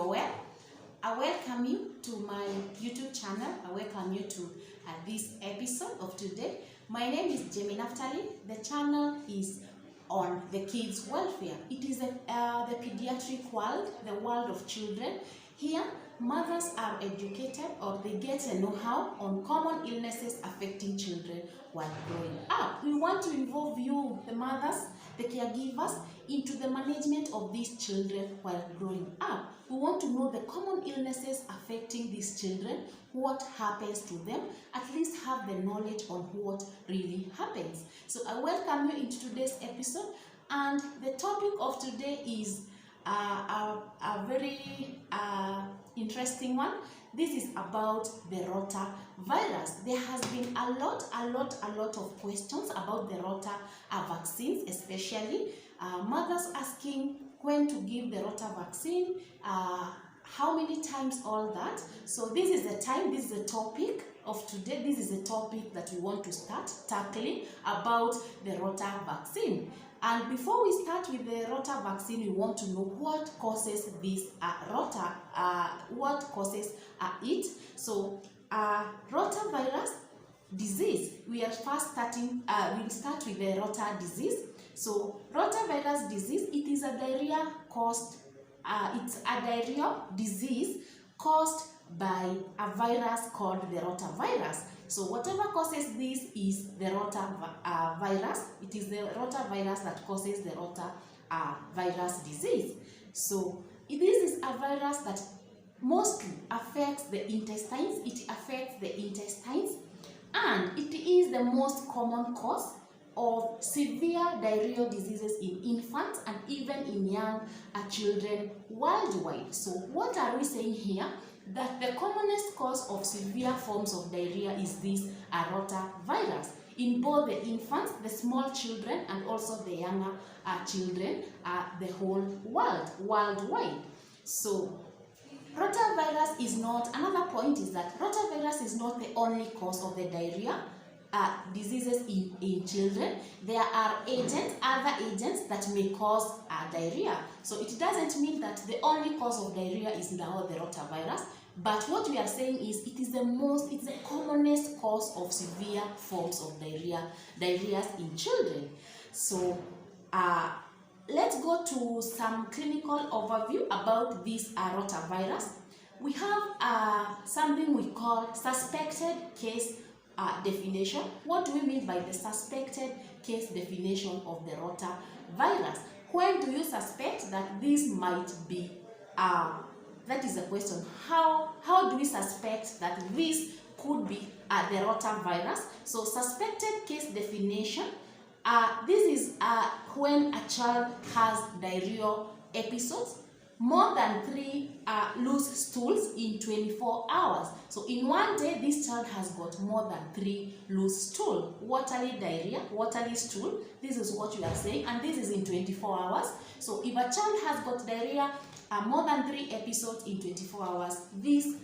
you're well. I welcome you to my YouTube channel. I welcome you to this episode of today. My name is Jamie Naftali. The channel is on the kids' welfare. It is the pediatric world, the world of children. Here, mothers are educated or they get a know-how on common illnesses affecting children while growing up. We want to involve you, the mothers, the caregivers, into the management of these children while growing up. We want to know the common illnesses affecting these children, what happens to them, at least have the knowledge on what really happens. So I welcome you into today's episode, and the topic of today is a very interesting one. This is about the Rota virus. There has been a lot of questions about the Rota vaccines, especially mothers asking when to give the Rota vaccine, how many times, all that. So this is the time, this is the topic of today. This is the topic that we want to start tackling about the Rota vaccine. And before we start with the Rota vaccine, we want to know what causes this Rota, what causes it. So Rota virus disease, we are first starting, we'll start with the Rota disease. So Rota virus disease, it is a diarrhea caused, it's a diarrhea disease caused by a virus called the Rota virus. So whatever causes this is the Rota virus. It is the Rota virus that causes the Rota virus disease. So this is a virus that mostly affects the intestines. It affects the intestines, and it is the most common cause of severe diarrheal diseases in infants and even in young children worldwide. So what are we saying here? That the commonest cause of severe forms of diarrhea is this Rota virus in both the infants, the small children, and also the younger children, the whole world, worldwide. So rotavirus is not, another point is that rotavirus is not the only cause of the diarrhea diseases in children. There are other agents that may cause diarrhea. So it doesn't mean that the only cause of diarrhea is now the rotavirus, but what we are saying is it's the commonest cause of severe forms of diarrheas in children. So let's go to some clinical overview about this rotavirus. We have something we call suspected case definition. What do we mean by the suspected case definition of the Rota virus? When do you suspect that this might be, that is the question. How do we suspect that this could be the Rota virus? So suspected case definition, this is when a child has diarrheal episodes, more than 3 loose stools in 24 hours. So in one day, this child has got more than 3 loose stool, watery diarrhea, watery stool. This is what we are saying, and this is in 24 hours. So if a child has got diarrhea more than 3 episodes in 24 hours, this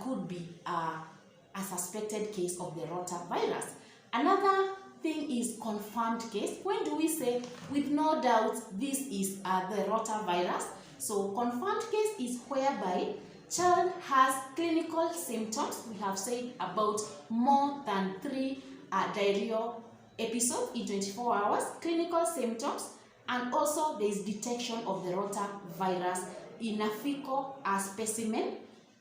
could be a suspected case of the Rota virus. Another thing is confirmed case. When do we say with no doubt this is the Rota virus? So confirmed case is whereby child has clinical symptoms. We have said about more than 3 diarrhea episodes in 24 hours, clinical symptoms, and also there is detection of the Rota virus in a fecal specimen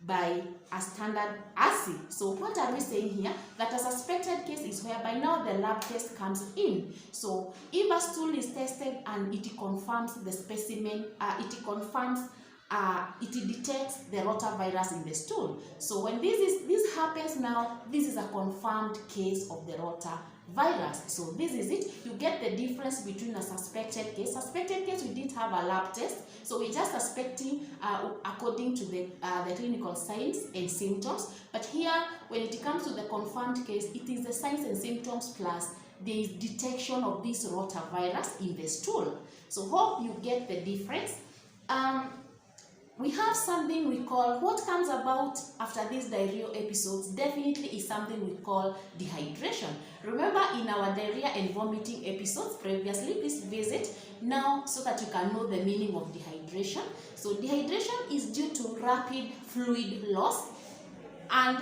by a standard assay. So what are we saying here? That a suspected case is whereby now the lab test comes in. So if a stool is tested and it confirms the specimen, it detects the rotavirus in the stool. So when this happens now, this is a confirmed case of the rotavirus. So this is it. You get the difference between a suspected case. Suspected case, we didn't have a lab test, so we're just suspecting according to the clinical signs and symptoms. But here, when it comes to the confirmed case, it is the signs and symptoms plus there is detection of this rotavirus in the stool. So hope you get the difference. We have something we call, what comes about after these diarrhea episodes definitely is something we call dehydration. Remember in our diarrhea and vomiting episodes previously, please visit, Now, so that you can know the meaning of dehydration. So dehydration is due to rapid fluid loss, and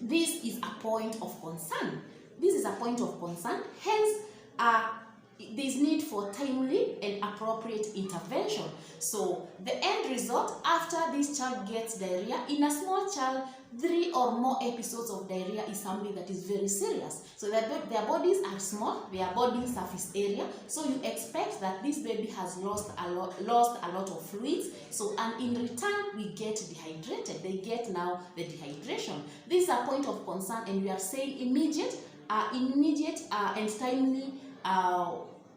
this is a point of concern. This is a point of concern. Hence, there is need for timely and appropriate intervention. So the end result, after this child gets diarrhea, in a small child, 3 or more episodes of diarrhea is something that is very serious. So their bodies are small, their body surface area, so you expect that this baby has lost a lot of fluids. So, and in return, we get dehydrated. They get now the dehydration. This is a point of concern, and we are saying immediate and timely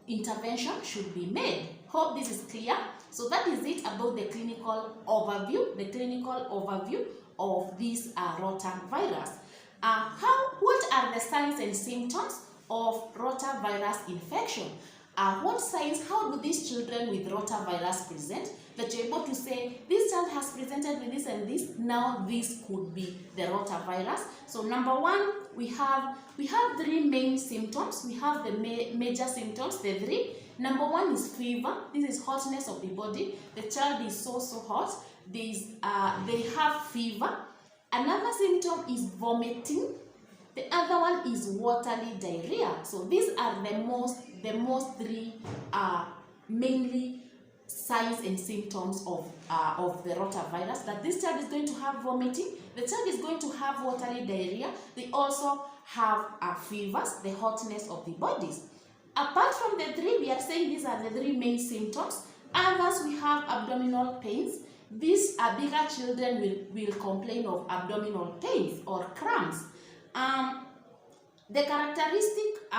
intervention should be made. Hope this is clear. So that is it about the clinical overview. Of this rotavirus. What are the signs and symptoms of rotavirus infection? What signs, how do these children with rotavirus present? That you're able to say, this child has presented with this and this, now this could be the rotavirus. So number one, we have 3 main symptoms. We have the major symptoms, the 3. Number one is fever. This is hotness of the body. The child is so hot. They have fever. Another symptom is vomiting. The other one is watery diarrhea. So these are the most 3 mainly signs and symptoms of the rotavirus. That this child is going to have vomiting. The child is going to have watery diarrhea. They also have fevers, the hotness of the bodies. Apart from the 3, we are saying these are the 3 main symptoms. Others, we have abdominal pains. These bigger children will complain of abdominal pains or cramps. The characteristic,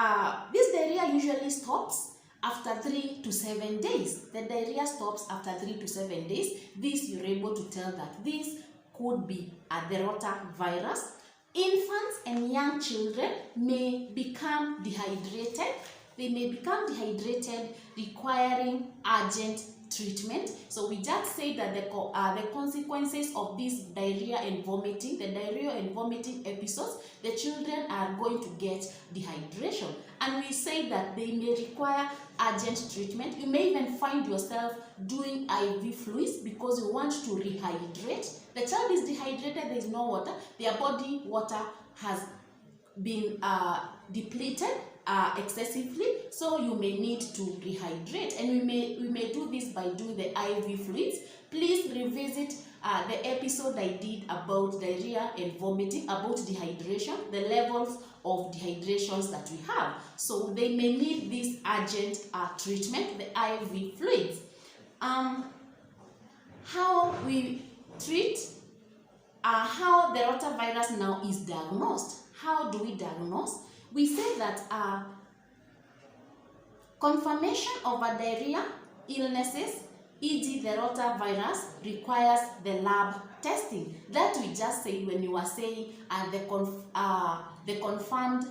this diarrhea usually stops after 3 to 7 days. The diarrhea stops after 3 to 7 days. This, you're able to tell that this could be the rotavirus. Infants and young children may become dehydrated. They may become dehydrated, requiring urgent treatment. So we just say that the consequences of this diarrhea and vomiting, the diarrhea and vomiting episodes, the children are going to get dehydration. And we say that they may require urgent treatment. You may even find yourself doing IV fluids because you want to rehydrate. The child is dehydrated, there is no water. Their body water has been depleted excessively, so you may need to rehydrate, and we may do this by doing the IV fluids. Please revisit the episode I did about diarrhea and vomiting, about dehydration, the levels of dehydrations that we have. So they may need this urgent treatment, the IV fluids. How we treat, how the rotavirus now is diagnosed. How do we diagnose? We say that confirmation of a diarrhea illnesses, e.g. the rotavirus, requires the lab testing. That we just said when you were saying the confirmed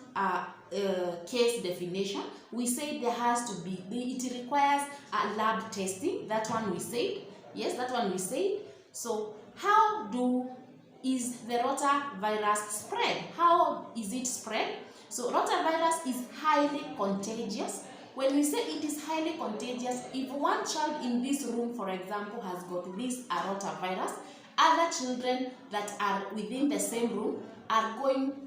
case definition. We say there has to be, it requires a lab testing. That one we said. Yes, that one we said. So how is the rotavirus spread? How is it spread? So rotavirus is highly contagious. When we say it is highly contagious, if one child in this room, for example, has got this rotavirus, other children that are within the same room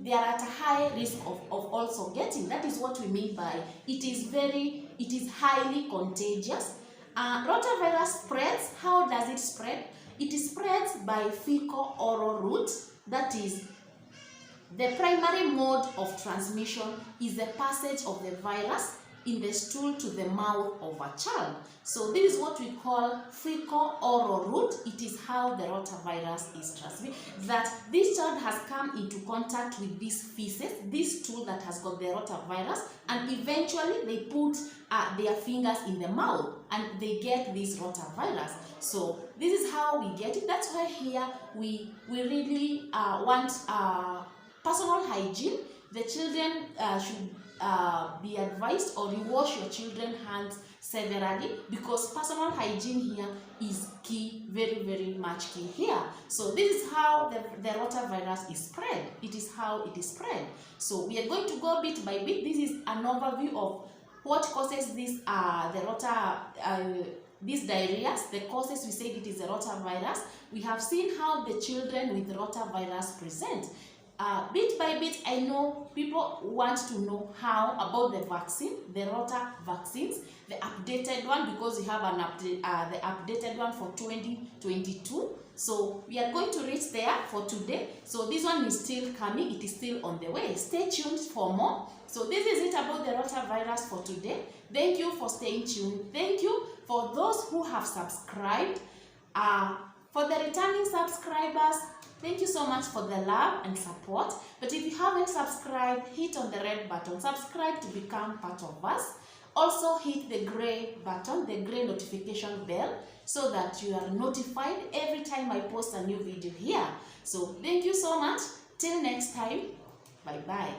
they are at a high risk of also getting. That is what we mean by it is highly contagious. Rotavirus spreads. How does it spread? It spreads by fecal-oral route. That is, the primary mode of transmission is the passage of the virus in the stool to the mouth of a child. So this is what we call fecal-oral route. It is how the rotavirus is transmitted. That this child has come into contact with this feces, this stool that has got the rotavirus, and eventually they put their fingers in the mouth and they get this rotavirus. So this is how we get it. That's why here we really want personal hygiene. The children should be advised, or you wash your children's hands severally, because personal hygiene here is key, very, very much key here. So this is how the rotavirus is spread. It is how it is spread. So we are going to go bit by bit. This is an overview of what causes this the Rota these diarrheas. The causes, we said it is the rotavirus. We have seen how the children with rotavirus present. Bit by bit, I know people want to know how about the vaccine, the Rota vaccines, the updated one, because we have an update, the updated one for 2022. So we are going to reach there for today. So this one is still coming. It is still on the way. Stay tuned for more. So this is it about the rotavirus for today. Thank you for staying tuned. Thank you for those who have subscribed. For the returning subscribers, thank you so much for the love and support. But if you haven't subscribed, hit on the red button. Subscribe to become part of us. Also hit the gray button, the gray notification bell, so that you are notified every time I post a new video here. So thank you so much. Till next time, bye bye.